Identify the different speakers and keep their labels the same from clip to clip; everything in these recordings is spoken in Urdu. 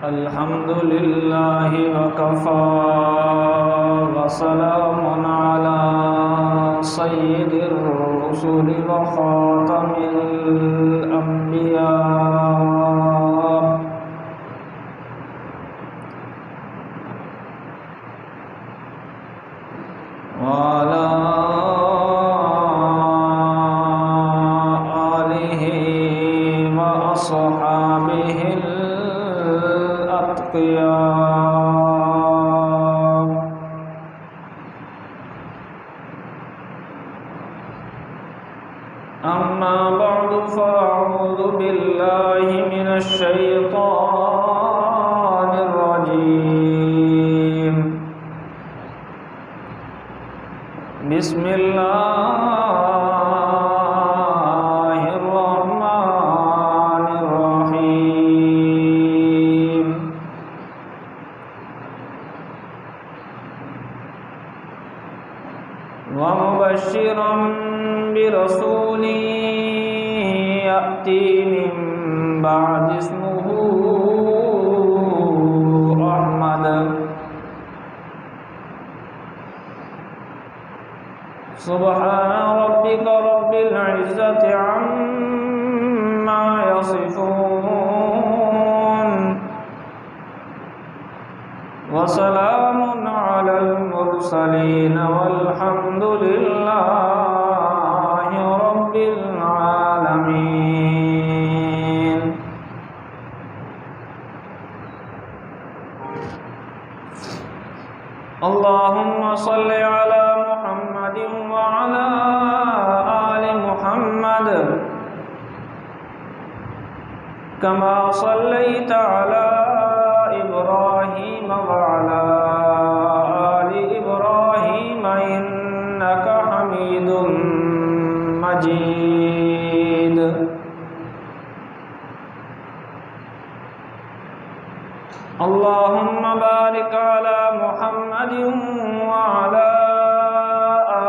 Speaker 1: الحمد لله وكفى وسلام على سيد الرسل وخاتم الأنبياء وعلى آله وأصحابه الأتقياء. أما بعد فأعوذ بالله من الشيطان الرجيم. بسم الله الرحمن الرحيم. ومبشرا برسول يأتي من بعد اسمه أحمد. سبحان ربك رب العزة عما يصفون وسلام على المرسلين والحمد لله رب العالمين. اللهم صل على محمد وعلى آل محمد كما صليت على إبراهيم وعلى آل إبراهيم إنك حميد مجيد. اللهم بارك على محمد وعلى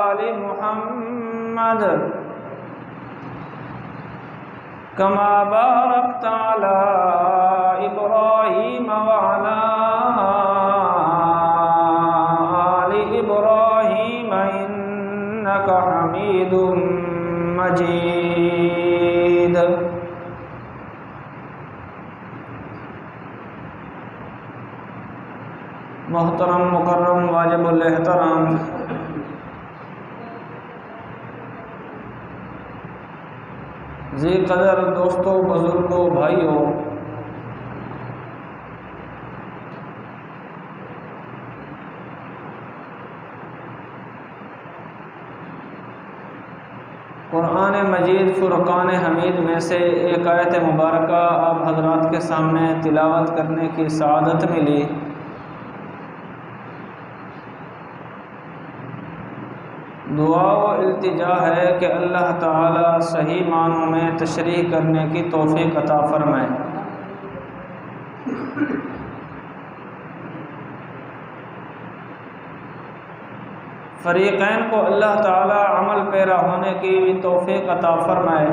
Speaker 1: آل محمد كما باركت على إبراهيم وعلى آل إبراهيم إنك حميد مجيد. محترم مکرم واجب الاحترام ذی قدر دوستوں بزرگوں بھائیوں، قرآن مجید فرقان حمید میں سے ایک آیت مبارکہ آپ حضرات کے سامنے تلاوت کرنے کی سعادت ملی. دعا و التجا ہے کہ اللہ تعالی صحیح معنوں میں تشریح کرنے کی توفیق عطا فرمائے. فریقین کو اللہ تعالی عمل پیرا ہونے کی بھی توفیق عطا فرمائے.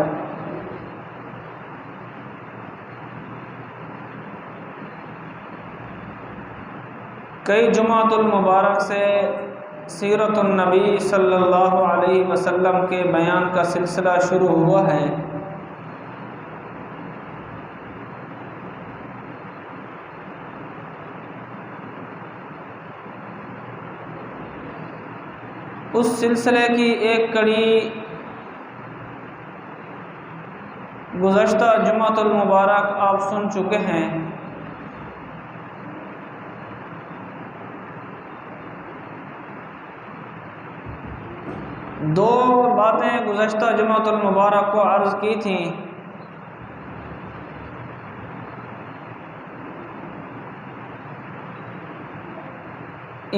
Speaker 1: کئی جمعۃ المبارک سے سیرت النبی صلی اللہ علیہ وسلم کے بیان کا سلسلہ شروع ہوا ہے. اس سلسلے کی ایک کڑی گزشتہ جمعۃ المبارک آپ سن چکے ہیں. دو باتیں گزشتہ جمعۃ المبارک کو عرض کی تھیں.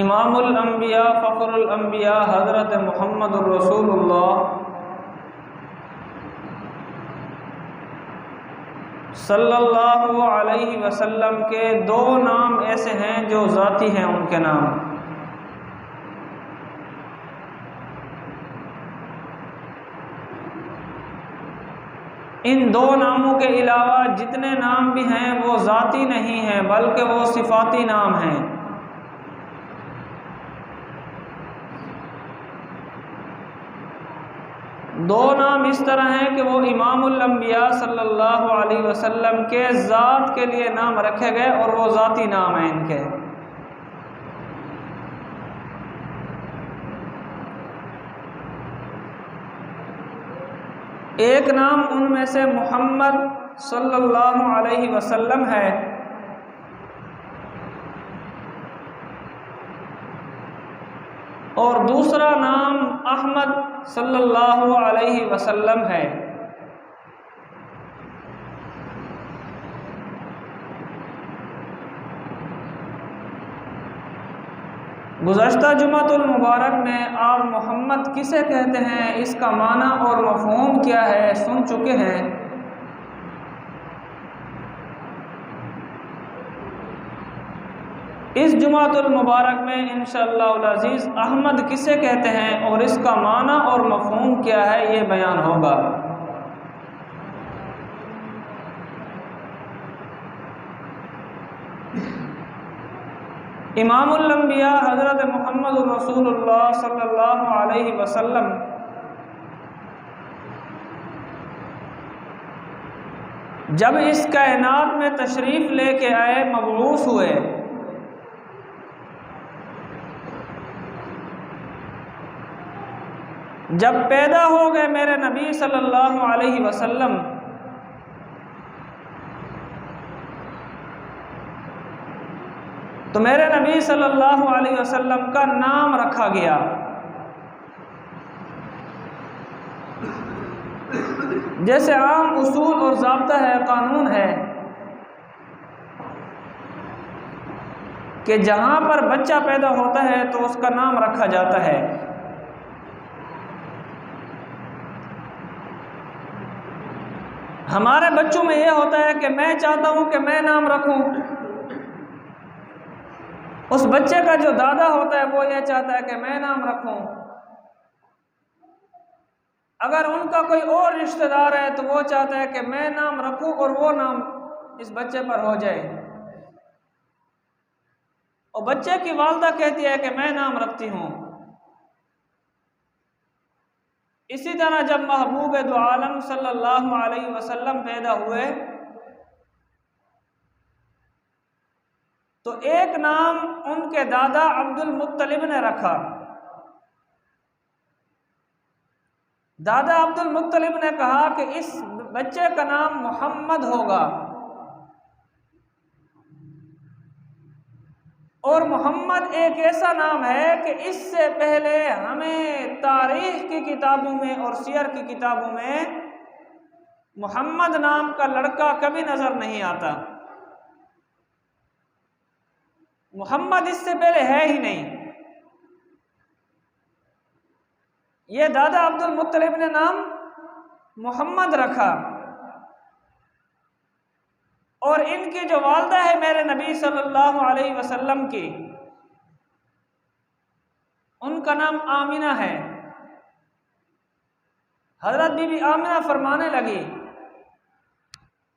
Speaker 1: امام الانبیاء فخر الانبیاء حضرت محمد الرسول اللہ صلی اللہ علیہ وسلم کے دو نام ایسے ہیں جو ذاتی ہیں ان کے نام. ان دو ناموں کے علاوہ جتنے نام بھی ہیں وہ ذاتی نہیں ہیں بلکہ وہ صفاتی نام ہیں۔ دو نام اس طرح ہیں کہ وہ امام الانبیاء صلی اللہ علیہ وسلم کے ذات کے لیے نام رکھے گئے اور وہ ذاتی نام ہیں ان کے۔ ایک نام ان میں سے محمد صلی اللہ علیہ وسلم ہے، اور دوسرا نام احمد صلی اللہ علیہ وسلم ہے۔ گزشتہ جمعۃ المبارک میں آپ محمد کسے کہتے ہیں، اس کا معنی اور مفہوم کیا ہے سن چکے ہیں۔ اس جمعۃ المبارک میں انشاءاللہ العزیز احمد کسے کہتے ہیں اور اس کا معنی اور مفہوم کیا ہے یہ بیان ہوگا۔ امام الانبیاء حضرت محمد رسول اللہ صلی اللہ علیہ وسلم جب اس کائنات میں تشریف لے کے آئے، مبعوث ہوئے، جب پیدا ہو گئے میرے نبی صلی اللہ علیہ وسلم، تو میرے نبی صلی اللہ علیہ وسلم کا نام رکھا گیا۔ جیسے عام اصول اور ضابطہ ہے، قانون ہے کہ جہاں پر بچہ پیدا ہوتا ہے تو اس کا نام رکھا جاتا ہے۔ ہمارے بچوں میں یہ ہوتا ہے کہ میں چاہتا ہوں کہ میں نام رکھوں، اس بچے کا جو دادا ہوتا ہے وہ یہ چاہتا ہے کہ میں نام رکھوں، اگر ان کا کوئی اور رشتہ دار ہے تو وہ چاہتا ہے کہ میں نام رکھوں اور وہ نام اس بچے پر ہو جائے، اور بچے کی والدہ کہتی ہے کہ میں نام رکھتی ہوں۔ اسی طرح جب محبوب دو عالم صلی اللہ علیہ وسلم پیدا ہوئے تو ایک نام ان کے دادا عبد المطلب نے رکھا۔ دادا عبد المطلب نے کہا کہ اس بچے کا نام محمد ہوگا، اور محمد ایک ایسا نام ہے کہ اس سے پہلے ہمیں تاریخ کی کتابوں میں اور سیر کی کتابوں میں محمد نام کا لڑکا کبھی نظر نہیں آتا۔ محمد اس سے پہلے ہے ہی نہیں۔ یہ دادا عبد المطلب نے نام محمد رکھا، اور ان کی جو والدہ ہے میرے نبی صلی اللہ علیہ وسلم کی، ان کا نام آمنہ ہے۔ حضرت بی بی آمنہ فرمانے لگی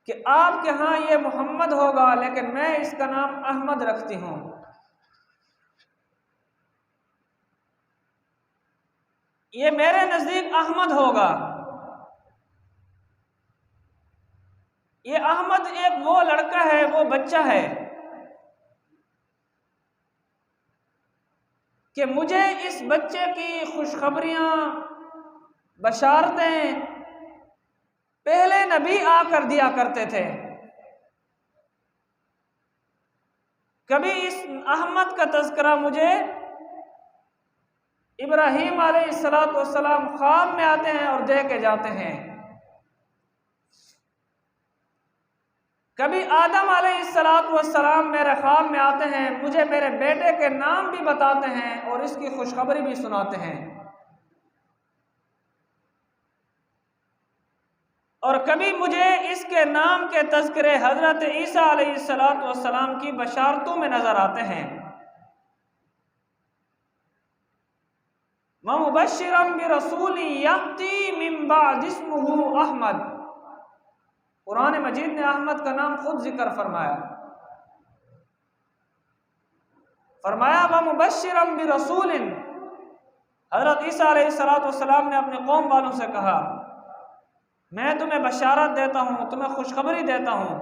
Speaker 1: کہ آپ کے ہاں یہ محمد ہوگا لیکن میں اس کا نام احمد رکھتی ہوں۔ یہ میرے نزدیک احمد ہوگا۔ یہ احمد ایک وہ لڑکا ہے، وہ بچہ ہے کہ مجھے اس بچے کی خوشخبریاں، بشارتیں پہلے نبی آ کر دیا کرتے تھے۔ کبھی اس احمد کا تذکرہ مجھے ابراہیم علیہ السلام خواب میں آتے ہیں اور دے کے جاتے ہیں، کبھی آدم علیہ السلام میرے خواب میں آتے ہیں، مجھے میرے بیٹے کے نام بھی بتاتے ہیں اور اس کی خوشخبری بھی سناتے ہیں، اور کبھی مجھے اس کے نام کے تذکرے حضرت عیسیٰ علیہ السلام کی بشارتوں میں نظر آتے ہیں۔ وَمُبَشِّرًا بِرَسُولٍ يَأْتِي مِن بَعْدِ اسْمُهُ أَحْمَدُ، قرآن مجید نے احمد کا نام خود ذکر فرمایا، فرمایا وَمُبَشِّرًا بِرَسُولٍ۔ حضرت عیسیٰ علیہ السلام نے اپنے قوم والوں سے کہا میں تمہیں بشارت دیتا ہوں، تمہیں خوشخبری دیتا ہوں۔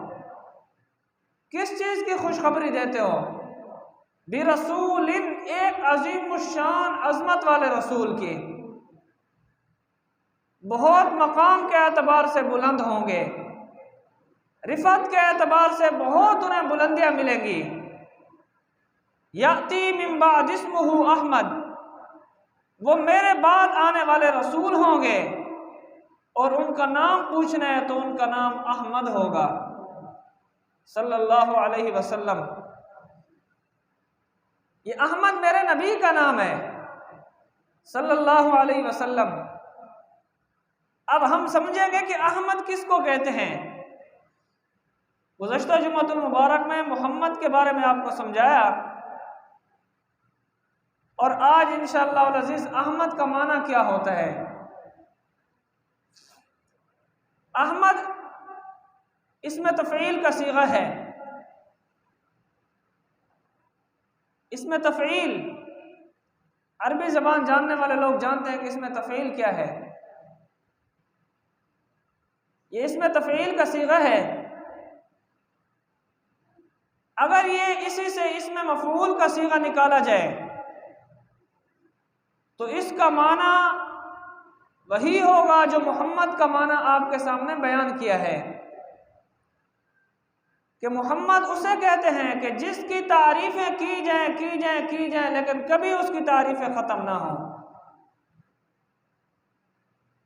Speaker 1: کس چیز کی خوشخبری دیتے ہو؟ برسول، ایک عظیم الشان عظمت والے رسول کی، بہت مقام کے اعتبار سے بلند ہوں گے، رفعت کے اعتبار سے بہت انہیں بلندیاں ملیں گی۔ یأتی من بعد اسمہ احمد، وہ میرے بعد آنے والے رسول ہوں گے اور ان کا نام پوچھنا ہے تو ان کا نام احمد ہوگا صلی اللہ علیہ وسلم۔ یہ احمد میرے نبی کا نام ہے صلی اللہ علیہ وسلم۔ اب ہم سمجھیں گے کہ احمد کس کو کہتے ہیں۔ گزشتہ جمعۃ المبارک میں محمد کے بارے میں آپ کو سمجھایا، اور آج انشاءاللہ العزیز احمد کا معنی کیا ہوتا ہے۔ احمد اس میں تفعیل کا صیغہ ہے۔ اس میں تفعیل، عربی زبان جاننے والے لوگ جانتے ہیں کہ اس میں تفعیل کیا ہے۔ یہ اس میں تفعیل کا صیغہ ہے۔ اگر یہ اسی سے اس میں مفعول کا صیغہ نکالا جائے تو اس کا معنی وہی ہوگا جو محمد کا معنی آپ کے سامنے بیان کیا ہے، کہ محمد اسے کہتے ہیں کہ جس کی تعریفیں کی جائیں لیکن کبھی اس کی تعریفیں ختم نہ ہوں۔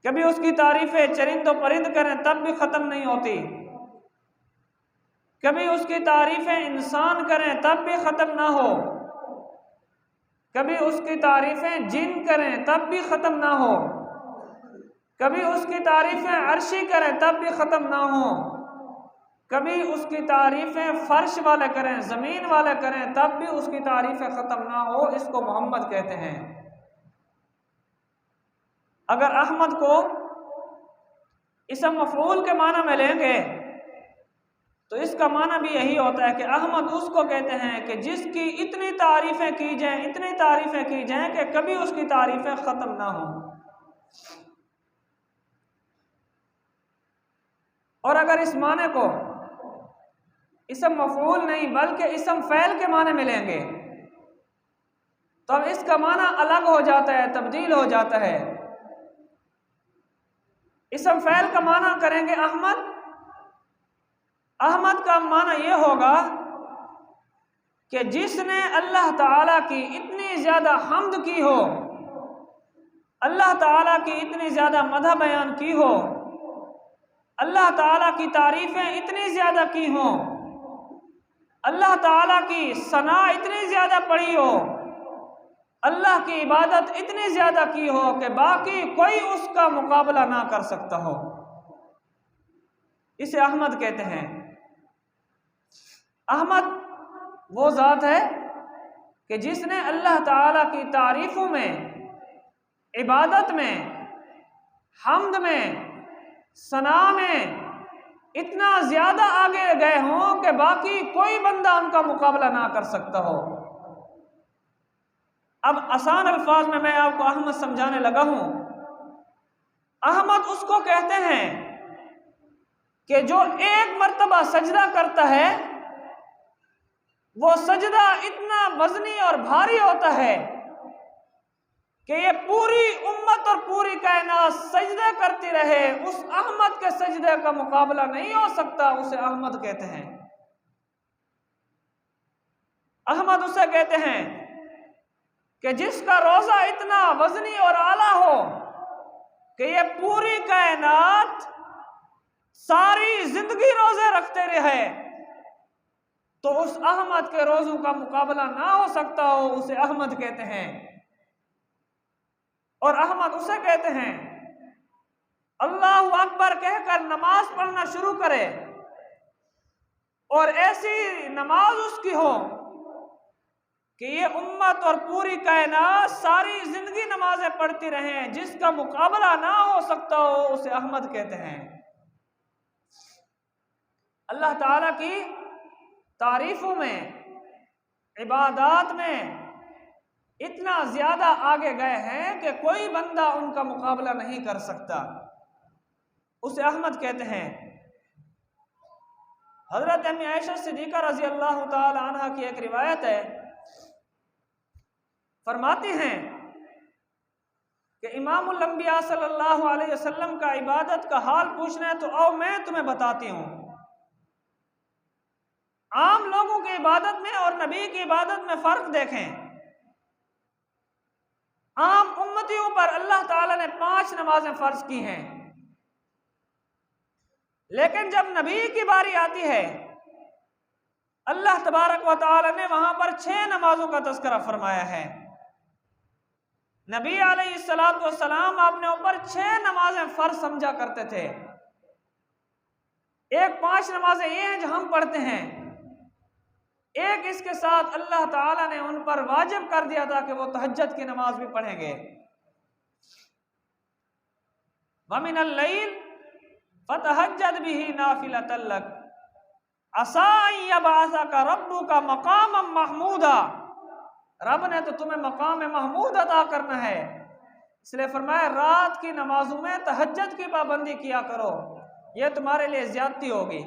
Speaker 1: کبھی اس کی تعریفیں چرند و پرند کریں تب بھی ختم نہیں ہوتی، کبھی اس کی تعریفیں انسان کریں تب بھی ختم نہ ہو، کبھی اس کی تعریفیں جن کریں تب بھی ختم نہ ہو، کبھی اس کی تعریفیں عرشی کریں تب بھی ختم نہ ہوں، کبھی اس کی تعریفیں فرش والے کریں، زمین والے کریں تب بھی اس کی تعریفیں ختم نہ ہو۔ اس کو محمد کہتے ہیں۔ اگر احمد کو اسم مفعول کے معنی میں لیں گے تو اس کا معنی بھی یہی ہوتا ہے کہ احمد اس کو کہتے ہیں کہ جس کی اتنی تعریفیں کی جائیں کہ کبھی اس کی تعریفیں ختم نہ ہوں۔ اور اگر اس معنی کو اسم مفعول نہیں بلکہ اسم فعل کے معنی میں لیں گے تو اب اس کا معنی الگ ہو جاتا ہے، تبدیل ہو جاتا ہے۔ اسم فعل کا معنی کریں گے احمد، احمد کا معنی یہ ہوگا کہ جس نے اللہ تعالیٰ کی اتنی زیادہ حمد کی ہو، اللہ تعالیٰ کی اتنی زیادہ مدح بیان کی ہو، اللہ تعالیٰ کی تعریفیں اتنی زیادہ کی ہوں، اللہ تعالیٰ کی ثنا اتنی زیادہ پڑھی ہو، اللہ کی عبادت اتنی زیادہ کی ہو کہ باقی کوئی اس کا مقابلہ نہ کر سکتا ہو، اسے احمد کہتے ہیں۔ احمد وہ ذات ہے کہ جس نے اللہ تعالیٰ کی تعریفوں میں، عبادت میں، حمد میں، ثنا میں اتنا زیادہ آگے گئے ہوں کہ باقی کوئی بندہ ان کا مقابلہ نہ کر سکتا ہو۔ اب آسان الفاظ میں آپ کو احمد سمجھانے لگا ہوں۔ احمد اس کو کہتے ہیں کہ جو ایک مرتبہ سجدہ کرتا ہے وہ سجدہ اتنا وزنی اور بھاری ہوتا ہے کہ یہ پوری امت اور پوری کائنات سجدہ کرتی رہے، اس احمد کے سجدے کا مقابلہ نہیں ہو سکتا، اسے احمد کہتے ہیں۔ احمد اسے کہتے ہیں کہ جس کا روزہ اتنا وزنی اور اعلیٰ ہو کہ یہ پوری کائنات ساری زندگی روزے رکھتے رہے تو اس احمد کے روزوں کا مقابلہ نہ ہو سکتا ہو، اسے احمد کہتے ہیں۔ اور احمد اسے کہتے ہیں اللہ اکبر کہہ کر نماز پڑھنا شروع کرے اور ایسی نماز اس کی ہو کہ یہ امت اور پوری کائنات ساری زندگی نمازیں پڑھتی رہیں، جس کا مقابلہ نہ ہو سکتا ہو، اسے احمد کہتے ہیں۔ اللہ تعالیٰ کی تعریفوں میں، عبادات میں اتنا زیادہ آگے گئے ہیں کہ کوئی بندہ ان کا مقابلہ نہیں کر سکتا۔ اسے احمد کہتے ہیں۔ حضرت امی عائشہ صدیقہ رضی اللہ تعالی عنہ کی ایک روایت ہے، فرماتی ہیں کہ امام الانبیاء صلی اللہ علیہ وسلم کا عبادت کا حال پوچھنا ہے تو آؤ میں تمہیں بتاتی ہوں۔ عام لوگوں کی عبادت میں اور نبی کی عبادت میں فرق دیکھیں۔ عام امتیوں پر اللہ تعالیٰ نے 5 نمازیں فرض کی ہیں، لیکن جب نبی کی باری آتی ہے اللہ تبارک و تعالی نے وہاں پر 6 نمازوں کا تذکرہ فرمایا ہے۔ نبی علیہ السلام اپنے اوپر 6 نمازیں فرض سمجھا کرتے تھے۔ ایک 5 نمازیں یہ ہیں جو ہم پڑھتے ہیں، ایک اس کے ساتھ اللہ تعالیٰ نے ان پر واجب کر دیا تھا کہ وہ تہجد کی نماز بھی پڑھیں گے۔ وَمِنَ اللَّيْلِ فَتَہجد بِهِ نَافِلَةً لَكَ عَسَىٰ أَن يَبْعَثَكَ رَبُّكَ مَقَامًا مَحْمُودًا، رب نے تو تمہیں مقام محمود عطا کرنا ہے، اس لیے فرمایا رات کی نمازوں میں تہجد کی پابندی کیا کرو، یہ تمہارے لیے زیادتی ہوگی۔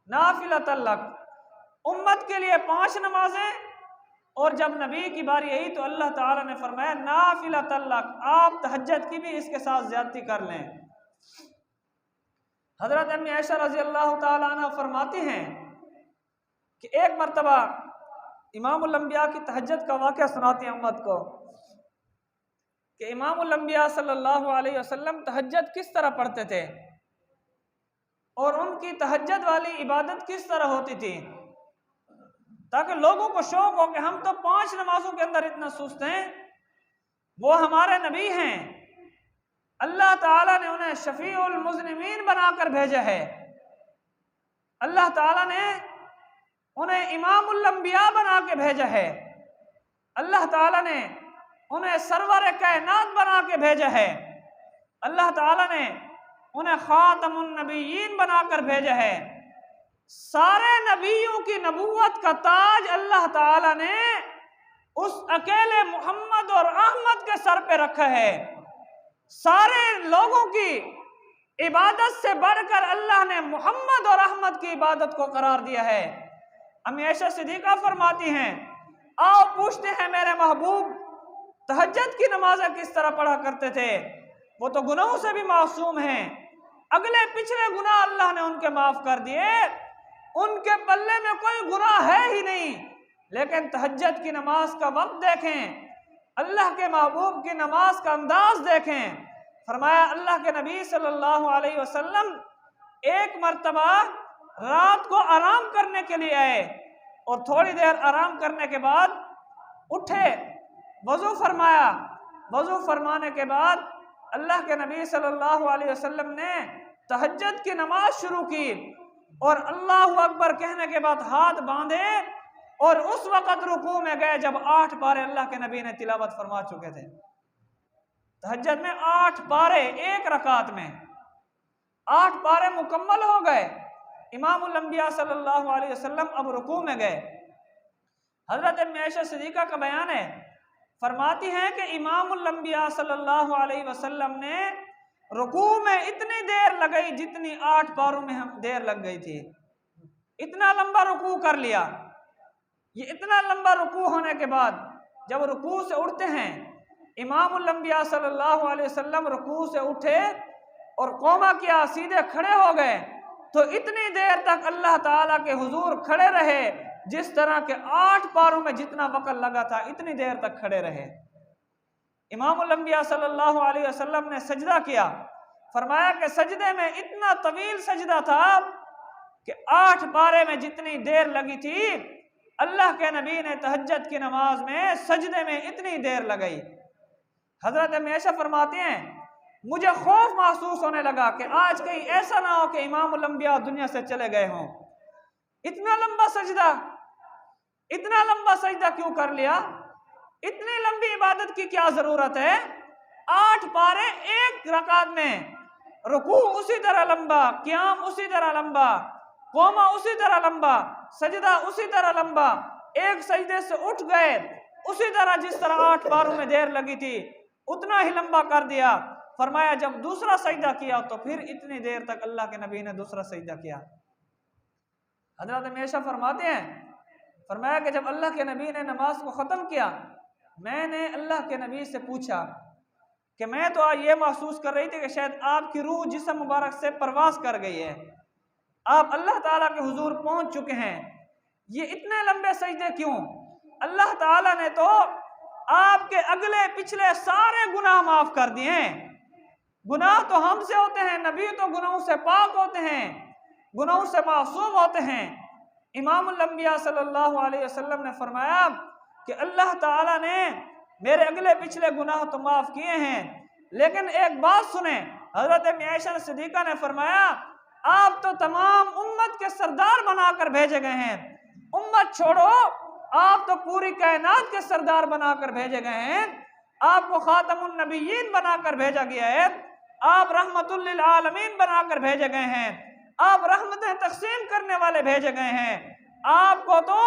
Speaker 1: نَافِلَةً لَكَ، امت کے لیے 5 نمازیں، اور جب نبی کی باری آئی تو اللہ تعالیٰ نے فرمایا نَافِلَةً لَكَ، آپ تہجد کی بھی اس کے ساتھ زیادتی کر لیں۔ حضرت امی عائشہ رضی اللہ تعالیٰ عنہ فرماتی ہیں کہ ایک مرتبہ امام الانبیاء کی تہجد کا واقعہ سناتی ہیں امت کو کہ امام الانبیاء صلی اللہ علیہ وسلم تہجد کس طرح پڑھتے تھے اور ان کی تہجد والی عبادت کس طرح ہوتی تھی، تاکہ لوگوں کو شوق ہو کہ ہم تو 5 نمازوں کے اندر اتنا سست ہیں، وہ ہمارے نبی ہیں، اللہ تعالیٰ نے انہیں شفیع المذنبین بنا کر بھیجا ہے، اللہ تعالیٰ نے انہیں امام الانبیاء بنا کے بھیجا ہے، اللہ تعالیٰ نے انہیں سرور کائنات بنا کے بھیجا ہے، اللہ تعالیٰ نے انہیں خاتم النبیین بنا کر بھیجا ہے۔ سارے نبیوں کی نبوت کا تاج اللہ تعالیٰ نے اس اکیلے محمد اور احمد کے سر پہ رکھا ہے۔ سارے لوگوں کی عبادت سے بڑھ کر اللہ نے محمد اور احمد کی عبادت کو قرار دیا ہے۔ امی عائشہ صدیقہ فرماتی ہیں آؤ پوچھتے ہیں میرے محبوب تہجد کی نمازیں کس طرح پڑھا کرتے تھے، وہ تو گناہوں سے بھی معصوم ہیں، اگلے پچھلے گناہ اللہ نے ان کے معاف کر دیے، ان کے پلے میں کوئی گناہ ہے ہی نہیں، لیکن تہجد کی نماز کا وقت دیکھیں، اللہ کے محبوب کی نماز کا انداز دیکھیں۔ فرمایا اللہ کے نبی صلی اللہ علیہ وسلم ایک مرتبہ رات کو آرام کرنے کے لیے آئے اور تھوڑی دیر آرام کرنے کے بعد اٹھے، وضو فرمایا، وضو فرمانے کے بعد اللہ کے نبی صلی اللہ علیہ وسلم نے تہجد کی نماز شروع کی اور اللہ اکبر کہنے کے بعد ہاتھ باندھے اور اس وقت رکوع میں گئے جب 8 پارے اللہ کے نبی نے تلاوت فرما چکے تھے۔ تہجد میں 8 پارے ایک رکعت میں 8 پارے مکمل ہو گئے، امام الانبیاء صلی اللہ علیہ وسلم اب رکوع میں گئے۔ حضرت امی عائشہ صدیقہ کا بیان ہے، فرماتی ہیں کہ امام الانبیاء صلی اللہ علیہ وسلم نے رکوع میں اتنی دیر لگئی جتنی 8 پاروں میں دیر لگ گئی تھی، اتنا لمبا رکوع کر لیا۔ یہ اتنا لمبا رکوع ہونے کے بعد جب رکوع سے اٹھتے ہیں امام الانبیاء صلی اللہ علیہ وسلم رکوع سے اٹھے اور قوما کیا سیدھے کھڑے ہو گئے تو اتنی دیر تک اللہ تعالیٰ کے حضور کھڑے رہے جس طرح کے 8 پاروں میں جتنا وقت لگا تھا اتنی دیر تک کھڑے رہے۔ امام الانبیاء صلی اللہ علیہ وسلم نے سجدہ کیا، فرمایا کہ سجدے میں اتنا طویل سجدہ تھا کہ 8 پارے میں جتنی دیر لگی تھی اللہ کے نبی نے تہجد کی نماز میں سجدے میں اتنی دیر لگئی۔ حضرت عائشہ فرماتے ہیں مجھے خوف محسوس ہونے لگا کہ آج کہیں ایسا نہ ہو کہ امام الانبیاء دنیا سے چلے گئے ہوں، اتنا لمبا سجدہ کیوں کر لیا، اتنی لمبی عبادت کی کیا ضرورت ہے، 8 پارے ایک رکعت میں، رکوع اسی طرح لمبا، قیام اسی طرح لمبا، قوما اسی طرح لمبا، سجدہ اسی طرح لمبا، ایک سجدے سے اٹھ گئے اسی طرح جس طرح 8 باروں میں دیر لگی تھی اتنا ہی لمبا کر دیا۔ فرمایا جب دوسرا سجدہ کیا تو پھر اتنی دیر تک اللہ کے نبی نے دوسرا سجدہ کیا۔ حضرت ہمیشہ فرماتے ہیں، فرمایا کہ جب اللہ کے نبی نے نماز کو ختم کیا، میں نے اللہ کے نبی سے پوچھا کہ میں تو آج یہ محسوس کر رہی تھی کہ شاید آپ کی روح جسم مبارک سے پرواز کر گئی ہے، آپ اللہ تعالیٰ کے حضور پہنچ چکے ہیں، یہ اتنے لمبے سجدے کیوں؟ اللہ تعالیٰ نے تو آپ کے اگلے پچھلے سارے گناہ معاف کر دیے ہیں۔ گناہ تو ہم سے ہوتے ہیں، نبی تو گناہوں سے پاک ہوتے ہیں، گناہوں سے معصوم ہوتے ہیں۔ امام الانبیاء صلی اللہ علیہ وسلم نے فرمایا کہ اللہ تعالیٰ نے میرے اگلے پچھلے گناہ تو معاف کیے ہیں، لیکن ایک بات سنیں، حضرت عائشہ صدیقہ نے فرمایا آپ تو تمام امت کے سردار بنا کر بھیجے گئے ہیں، امت چھوڑو آپ تو پوری کائنات کے سردار بنا کر بھیجے گئے ہیں، آپ کو خاتم النبیین بنا کر بھیجا گیا ہے، آپ رحمت للعالمین بنا کر بھیجے گئے ہیں، آپ رحمتیں تقسیم کرنے والے بھیجے گئے ہیں، آپ کو تو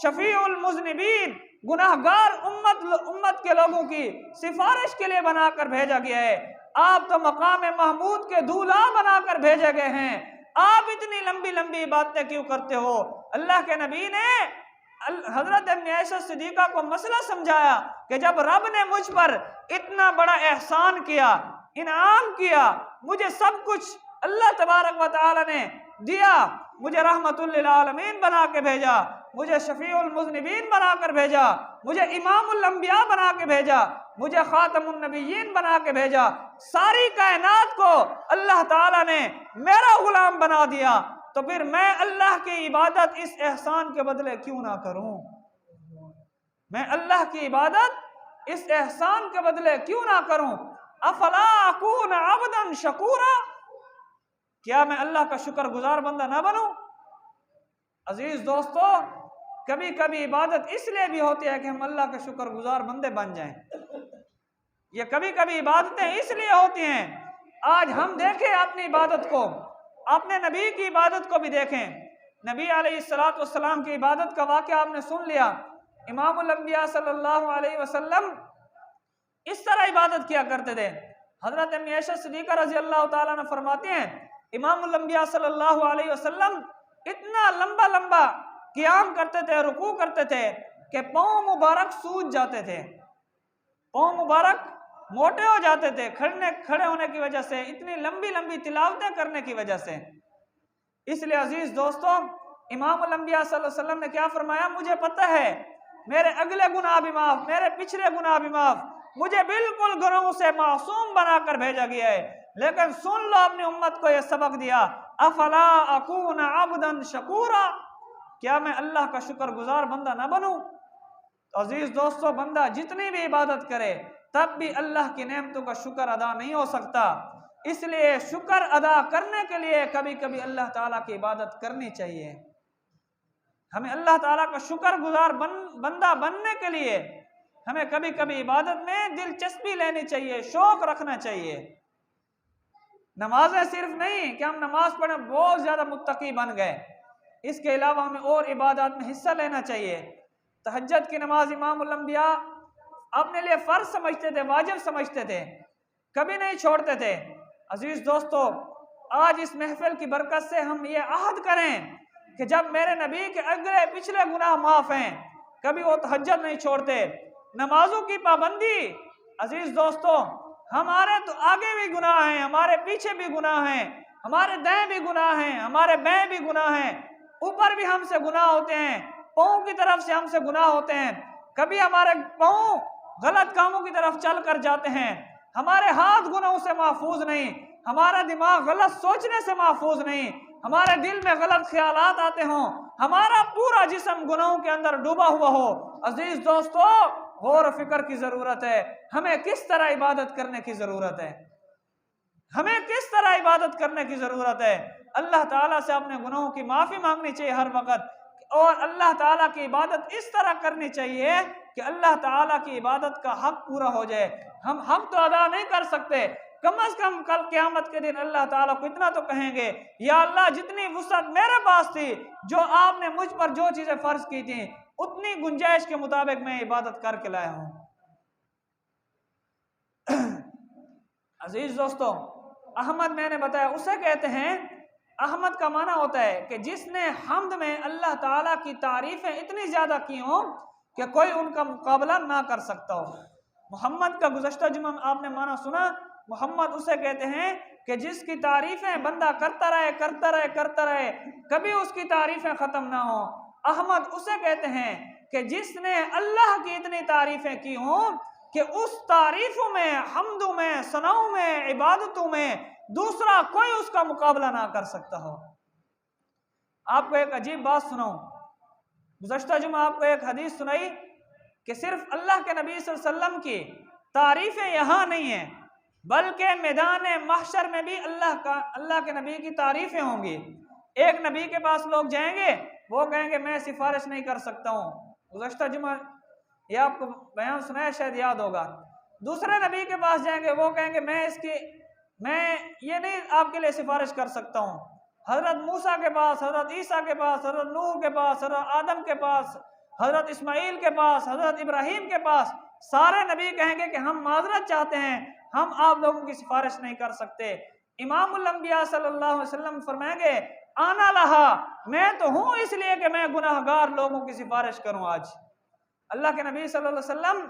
Speaker 1: شفیع المذنبین گناہگار امت کے لوگوں کی سفارش کے لیے بنا کر بھیجا گیا ہے، آپ تو مقام محمود کے دولہا بنا کر بھیجے گئے ہیں، آپ اتنی لمبی لمبی باتیں کیوں کرتے ہو؟ اللہ کے نبی نے حضرت عائشہ صدیقہ کو مسئلہ سمجھایا کہ جب رب نے مجھ پر اتنا بڑا احسان کیا، انعام کیا، مجھے سب کچھ اللہ تبارک و تعالی نے دیا، مجھے رحمت للعالمین بنا کے بھیجا، مجھے شفیع المذنبین بنا کر بھیجا، مجھے امام الانبیاء بنا کے بھیجا، مجھے خاتم النبیین بنا کے بھیجا، ساری کائنات کو اللہ تعالیٰ نے میرا غلام بنا دیا، تو پھر میں اللہ کی عبادت اس احسان کے بدلے کیوں نہ کروں؟ میں اللہ کی عبادت اس احسان کے بدلے کیوں نہ کروں؟ افلا اکون عبدا شکورا، کیا میں اللہ کا شکر گزار بندہ نہ بنوں؟ عزیز دوستو، کبھی کبھی عبادت اس لیے بھی ہوتی ہے کہ ہم اللہ کے شکر گزار بندے بن جائیں، یہ کبھی کبھی عبادتیں اس لیے ہوتی ہیں۔ آج ہم دیکھیں اپنی عبادت کو، اپنے نبی کی عبادت کو بھی دیکھیں، نبی علیہ السلام کی عبادت کا واقعہ آپ نے سن لیا، امام الانبیاء صلی اللہ علیہ وسلم اس طرح عبادت کیا کرتے تھے۔ حضرت عائشہ صدیقہ رضی اللہ تعالیٰ نے فرماتے ہیں امام الانبیاء صلی اللہ علیہ وسلم اتنا لمبا لمبا قیام کرتے تھے، رکوع کرتے تھے کہ پاؤں مبارک سوج جاتے تھے، پاؤں مبارک موٹے ہو جاتے تھے کھڑے ہونے کی وجہ سے، اتنی لمبی لمبی تلاوتیں کرنے کی وجہ سے۔ اس لیے عزیز دوستو، امام الانبیاء صلی اللہ علیہ وسلم نے کیا فرمایا؟ مجھے پتہ ہے میرے اگلے گناہ بھی معاف، میرے پچھلے گناہ بھی معاف، مجھے بالکل گناہوں سے معصوم بنا کر بھیجا گیا ہے، لیکن سن لو اپنی امت کو یہ سبق دیا، افلا اکون عبدا شکورا، کیا میں اللہ کا شکر گزار بندہ نہ بنوں؟ تو عزیز دوستو، بندہ جتنی بھی عبادت کرے تب بھی اللہ کی نعمتوں کا شکر ادا نہیں ہو سکتا، اس لیے شکر ادا کرنے کے لیے کبھی کبھی اللہ تعالیٰ کی عبادت کرنی چاہیے۔ ہمیں اللہ تعالیٰ کا شکر گزار بندہ بننے کے لیے ہمیں کبھی کبھی عبادت میں دلچسپی لینی چاہیے، شوق رکھنا چاہیے۔ نمازیں صرف نہیں کہ ہم نماز پڑھیں بہت زیادہ متقی بن گئے، اس کے علاوہ ہمیں اور عبادات میں حصہ لینا چاہیے۔ تہجد کی نماز امام الانبیاء اپنے لیے فرض سمجھتے تھے، واجب سمجھتے تھے، کبھی نہیں چھوڑتے تھے۔ عزیز دوستو، آج اس محفل کی برکت سے ہم یہ عہد کریں کہ جب میرے نبی کے اگلے پچھلے گناہ معاف ہیں، کبھی وہ تہجد نہیں چھوڑتے، نمازوں کی پابندی۔ عزیز دوستو، ہمارے تو آگے بھی گناہ ہیں، ہمارے پیچھے بھی گناہ ہیں، ہمارے دائیں بھی گناہ ہیں، ہمارے بائیں بھی گناہ ہیں، اوپر بھی ہم سے گناہ ہوتے ہیں، پاؤں کی طرف سے ہم سے گناہ ہوتے ہیں، کبھی ہمارے پاؤں غلط کاموں کی طرف چل کر جاتے ہیں، ہمارے ہاتھ گناہوں سے محفوظ نہیں، ہمارا دماغ غلط سوچنے سے محفوظ نہیں، ہمارے دل میں غلط خیالات آتے ہوں، ہمارا پورا جسم گناہوں کے اندر ڈوبا ہوا ہو۔ عزیز دوستو، غور و فکر کی ضرورت ہے، ہمیں کس طرح عبادت کرنے کی ضرورت ہے، ہمیں کس طرح عبادت کرنے کی ضرورت ہے۔ اللہ تعالیٰ سے اپنے گناہوں کی معافی مانگنی چاہیے ہر وقت، اور اللہ تعالیٰ کی عبادت اس طرح کرنی چاہیے کہ اللہ تعالیٰ کی عبادت کا حق پورا ہو جائے۔ ہم حق تو ادا نہیں کر سکتے، کم از کم کل قیامت کے دن اللہ تعالیٰ کو اتنا تو کہیں گے یا اللہ جتنی وسعت میرے پاس تھی، جو آپ نے مجھ پر جو چیزیں فرض کی تھیں اتنی گنجائش کے مطابق میں عبادت کر کے لایا ہوں۔ عزیز دوستو، احمد میں نے بتایا اسے کہتے ہیں، احمد کا معنی ہوتا ہے کہ جس نے حمد میں اللہ تعالیٰ کی تعریفیں اتنی زیادہ کی ہوں کہ کوئی ان کا مقابلہ نہ کر سکتا ہو۔ محمد کا گزشتہ جمعہ آپ نے معنی سنا، محمد اسے کہتے ہیں کہ جس کی تعریفیں بندہ کرتا رہے کرتا رہے کرتا رہے، کبھی اس کی تعریفیں ختم نہ ہوں۔ احمد اسے کہتے ہیں کہ جس نے اللہ کی اتنی تعریفیں کی ہوں کہ اس تعریفوں میں، حمدوں میں، ثناؤں میں، عبادتوں میں دوسرا کوئی اس کا مقابلہ نہ کر سکتا ہو۔ آپ کو ایک عجیب بات سناؤں، گزشتہ جمعہ آپ کو ایک حدیث سنائی کہ صرف اللہ کے نبی صلی اللہ علیہ وسلم کی تعریفیں یہاں نہیں ہیں، بلکہ میدان محشر میں بھی اللہ کے نبی کی تعریفیں ہوں گی۔ ایک نبی کے پاس لوگ جائیں گے، وہ کہیں گے میں سفارش نہیں کر سکتا ہوں، گزشتہ جمعہ یہ آپ کو بیان سنایا شاید یاد ہوگا۔ دوسرے نبی کے پاس جائیں گے، وہ کہیں گے میں یہ نہیں آپ کے لیے سفارش کر سکتا ہوں۔ حضرت موسیٰ کے پاس، حضرت عیسیٰ کے پاس، حضرت نوح کے پاس، حضرت آدم کے پاس، حضرت اسماعیل کے پاس، حضرت ابراہیم کے پاس، سارے نبی کہیں گے کہ ہم معذرت چاہتے ہیں، ہم آپ لوگوں کی سفارش نہیں کر سکتے۔ امام الانبیاء صلی اللہ علیہ وسلم فرمائیں گے آنا لہا، میں تو ہوں اس لیے کہ میں گناہگار لوگوں کی سفارش کروں۔ آج اللہ کے نبی صلی اللہ علیہ وسلم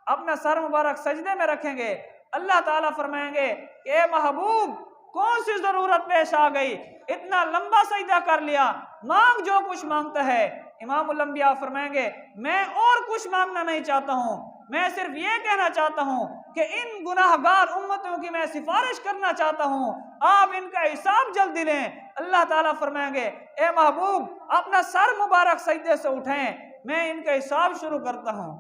Speaker 1: اپنا سر مبارک سجدے میں رکھیں گے، اللہ تعالیٰ فرمائیں گے کہ اے محبوب کون سی ضرورت پیش آ گئی، اتنا لمبا سجدہ کر لیا، مانگ جو کچھ مانگتا ہے۔ امام الانبیاء فرمائیں گے میں اور کچھ مانگنا نہیں چاہتا ہوں، میں صرف یہ کہنا چاہتا ہوں کہ ان گناہگار امتوں کی میں سفارش کرنا چاہتا ہوں، آپ ان کا حساب جلدی لیں۔ اللہ تعالیٰ فرمائیں گے اے محبوب اپنا سر مبارک سجدے سے اٹھیں، میں ان کا حساب شروع کرتا ہوں،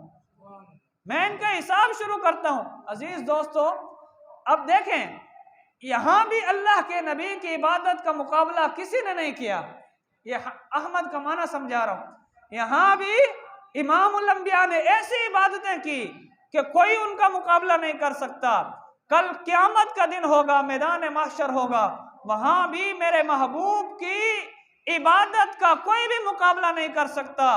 Speaker 1: میں ان کا حساب شروع کرتا ہوں۔ عزیز دوستو، اب دیکھیں یہاں بھی اللہ کے نبی کی عبادت کا مقابلہ کسی نے نہیں کیا، یہ احمد کا معنی سمجھا رہا ہوں۔ یہاں بھی امام الانبیاء نے ایسی عبادتیں کی کہ کوئی ان کا مقابلہ نہیں کر سکتا۔ کل قیامت کا دن ہوگا، میدان محشر ہوگا، وہاں بھی میرے محبوب کی عبادت کا کوئی بھی مقابلہ نہیں کر سکتا۔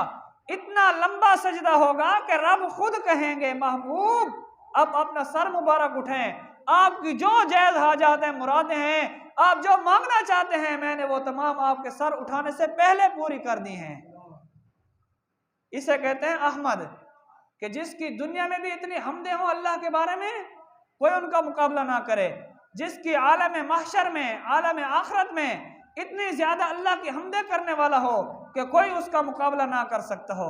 Speaker 1: اتنا لمبا سجدہ ہوگا کہ رب خود کہیں گے محبوب اب اپنا سر مبارک اٹھیں، آپ کی جو جائز حاجات ہیں، مرادیں ہیں، آپ جو مانگنا چاہتے ہیں، میں نے وہ تمام آپ کے سر اٹھانے سے پہلے پوری کر دی ہیں۔ اسے کہتے ہیں احمد، کہ جس کی دنیا میں بھی اتنی حمدیں ہوں اللہ کے بارے میں، کوئی ان کا مقابلہ نہ کرے، جس کی عالم محشر میں، عالم آخرت میں اتنی زیادہ اللہ کی حمدیں کرنے والا ہو کہ کوئی اس کا مقابلہ نہ کر سکتا ہو۔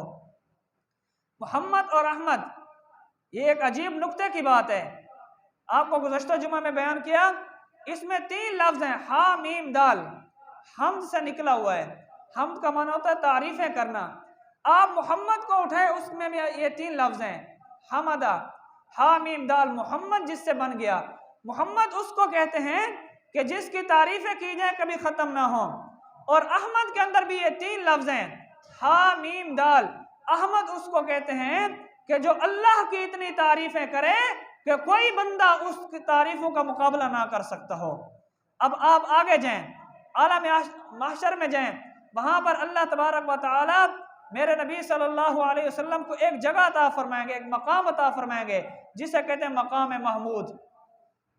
Speaker 1: محمد اور احمد یہ ایک عجیب نکتے کی بات ہے، آپ کو گزشتہ جمعہ میں بیان کیا، اس میں 3 لفظ ہیں، ہا میم دال، حمد سے نکلا ہوا ہے۔ حمد کا معنی ہوتا ہے تعریفیں کرنا۔ آپ محمد کو اٹھائے، اس میں بھی یہ 3 لفظ ہیں، حمدہ، ہا میم دال، محمد جس سے بن گیا۔ محمد اس کو کہتے ہیں کہ جس کی تعریفیں کی جائیں کبھی ختم نہ ہوں، اور احمد کے اندر بھی یہ 3 لفظ ہیں، ہا میم دال۔ احمد اس کو کہتے ہیں کہ جو اللہ کی اتنی تعریفیں کرے کہ کوئی بندہ اس کی تعریفوں کا مقابلہ نہ کر سکتا ہو۔ اب آپ آگے جائیں، عالم محشر میں جائیں، وہاں پر اللہ تبارک و تعالی میرے نبی صلی اللہ علیہ وسلم کو ایک جگہ عطا فرمائیں گے، ایک مقام عطا فرمائیں گے جسے کہتے ہیں مقام محمود۔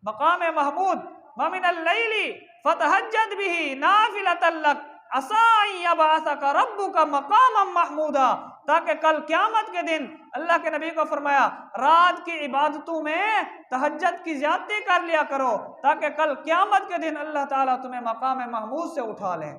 Speaker 1: مقام محمود، وَمِنَ اللَّيْلِ فَتَهَجَّدْ بِهِ نَافِلَةً لَكَ عَسَىٰ أَن يَبْعَثَكَ رَبُّكَ مَقَامًا مَحْمُودًا، تاکہ کل قیامت کے دن اللہ کے نبی کو فرمایا رات کی عبادتوں میں تہجد کی زیادتی کر لیا کرو، تاکہ کل قیامت کے دن اللہ تعالیٰ تمہیں مقام محمود سے اٹھا لے۔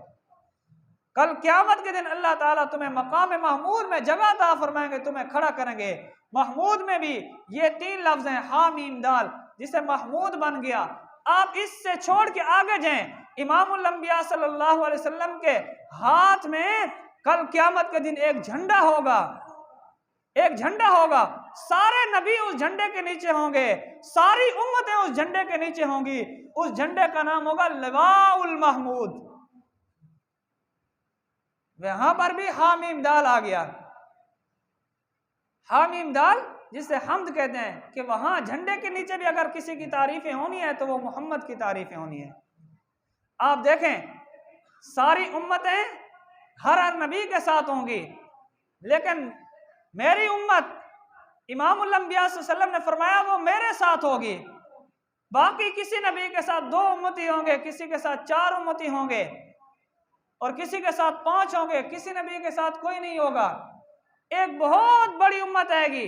Speaker 1: کل قیامت کے دن اللہ تعالیٰ تمہیں مقام محمود میں جگہ عطا فرمائیں گے، تمہیں کھڑا کریں گے۔ محمود میں بھی یہ 3 لفظ ہیں، ہا میم دال، جسے محمود بن گیا۔ آپ اس سے چھوڑ کے آگے جائیں، امام الانبیاء صلی اللہ علیہ وسلم کے ہاتھ میں کل قیامت کے دن ایک جھنڈا ہوگا، ایک جھنڈا ہوگا، سارے نبی اس جھنڈے کے نیچے ہوں گے، ساری امتیں اس جھنڈے کے نیچے ہوں گی۔ اس جھنڈے کا نام ہوگا لواء المحمود۔ وہاں پر بھی حامیم دال آ گیا۔ حامیم دال جسے حمد کہتے ہیں، کہ وہاں جھنڈے کے نیچے بھی اگر کسی کی تعریفیں ہونی ہے تو وہ محمد کی تعریفیں ہونی ہے۔ آپ دیکھیں ساری امتیں ہر نبی کے ساتھ ہوں گی، لیکن میری امت امام الانبیاء صلی اللہ علیہ وسلم نے فرمایا وہ میرے ساتھ ہوگی۔ باقی کسی نبی کے ساتھ 2 امتی ہوں گے، کسی کے ساتھ 4 امتی ہوں گے، اور کسی کے ساتھ 5 ہوں گے، کسی نبی کے ساتھ کوئی نہیں ہوگا۔ ایک بہت بڑی امت آئے گی،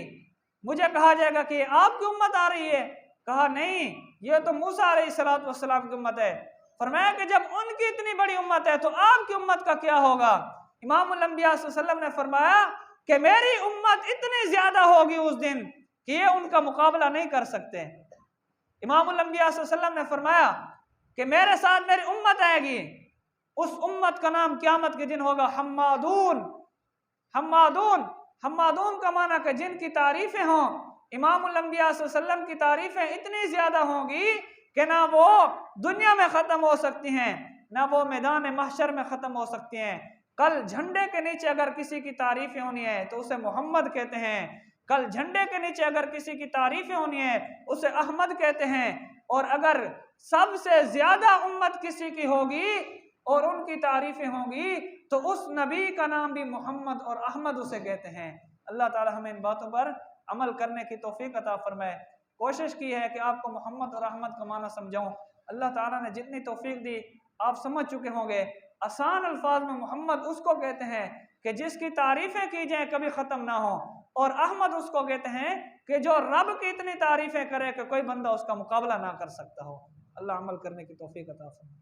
Speaker 1: مجھے کہا جائے گا کہ یہ آپ کی امت آ رہی ہے، کہا نہیں یہ تو موسیٰ علیہ السلام کی امت ہے۔ فرمایا کہ جب ان کی اتنی بڑی امت ہے تو آپ کی امت کا کیا ہوگا؟ امام الانبیاء صلی اللہ علیہ وسلم نے فرمایا کہ میری امت اتنی زیادہ ہوگی اس دن کہ یہ ان کا مقابلہ نہیں کر سکتے۔ امام الانبیاء صلی اللہ علیہ وسلم نے فرمایا کہ میرے ساتھ میری امت آئے گی، اس امت کا نام قیامت کے دن ہوگا حمادون۔ حمادون، حمادون کا معنی کہ جن کی تعریفیں ہوں، امام الانبیاء صلی اللہ علیہ وسلم کی تعریفیں اتنی زیادہ ہوں گی کہ نہ وہ دنیا میں ختم ہو سکتی ہیں، نہ وہ میدان محشر میں ختم ہو سکتی ہیں۔ کل جھنڈے کے نیچے اگر کسی کی تعریفیں ہونی ہے تو اسے محمد کہتے ہیں، کل جھنڈے کے نیچے اگر کسی کی تعریفیں ہونی ہے اسے احمد کہتے ہیں، اور اگر سب سے زیادہ امت کسی کی ہوگی اور ان کی تعریفیں ہوں گی تو اس نبی کا نام بھی محمد اور احمد اسے کہتے ہیں۔ اللہ تعالی ہمیں ان باتوں پر عمل کرنے کی توفیق عطا فرمائے۔ کوشش کی ہے کہ آپ کو محمد اور احمد کا معنی سمجھاؤں، اللہ تعالیٰ نے جتنی توفیق دی آپ سمجھ چکے ہوں گے۔ آسان الفاظ میں محمد اس کو کہتے ہیں کہ جس کی تعریفیں کی جائیں کبھی ختم نہ ہوں، اور احمد اس کو کہتے ہیں کہ جو رب کی اتنی تعریفیں کرے کہ کوئی بندہ اس کا مقابلہ نہ کر سکتا ہو۔ اللہ عمل کرنے کی توفیق عطا فرمائے۔